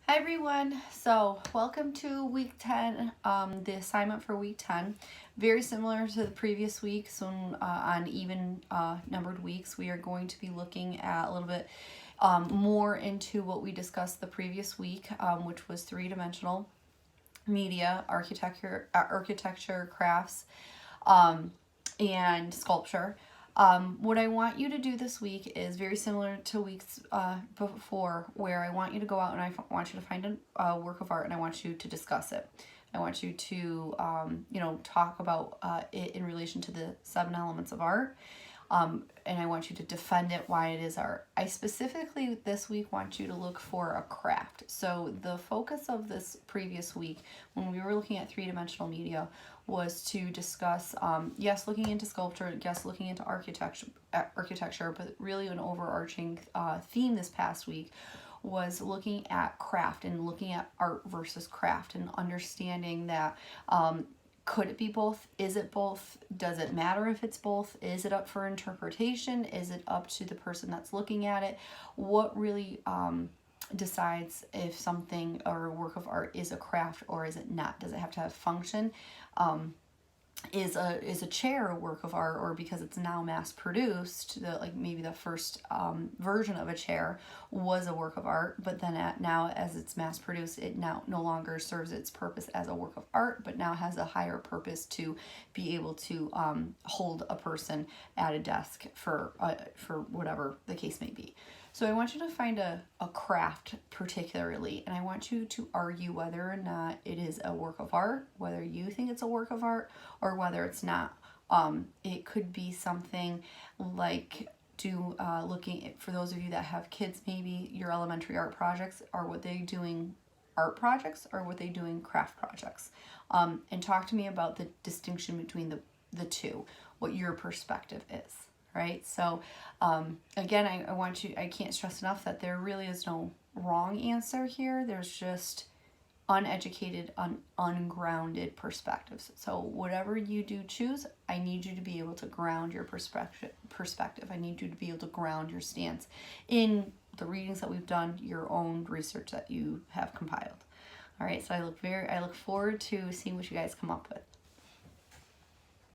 Hi everyone, so welcome to week 10, the assignment for week 10. Very similar to the previous week, so on even numbered weeks, we are going to be looking at a little bit more into what we discussed the previous week, which was three-dimensional media, architecture, crafts, and sculpture. What I want you to do this week is very similar to weeks before, where I want you to go out and I want you to find a work of art and I want you to discuss it. I want you to, talk about it in relation to the 7 elements of art. And I want you to defend it, why it is art. I specifically this week want you to look for a craft. So the focus of this previous week, when we were looking at three-dimensional media, was to discuss, yes, looking into sculpture, yes, looking into architecture, but really an overarching theme this past week was looking at craft and looking at art versus craft and understanding that could it be both? Is it both? Does it matter if it's both? Is it up for interpretation? Is it up to the person that's looking at it? What really decides if something or a work of art is a craft or is it not? Does it have to have function? Is a chair a work of art, or because it's now mass produced, maybe the first version of a chair was a work of art, but then now as it's mass produced, it now no longer serves its purpose as a work of art, but now has a higher purpose to be able to hold a person at a desk for whatever the case may be. So I want you to find a craft particularly, and I want you to argue whether or not it is a work of art, whether you think it's a work of art, or whether it's not. It could be something like looking at, for those of you that have kids, maybe your elementary art projects, are what they doing art projects or what they doing craft projects, and talk to me about the distinction between the two, what your perspective is. Right? So again, I want you, I can't stress enough that there really is no wrong answer here. There's just uneducated, ungrounded perspectives. So whatever you do choose, I need you to be able to ground your perspective. I need you to be able to ground your stance in the readings that we've done, your own research that you have compiled. All right, so I look forward to seeing what you guys come up with.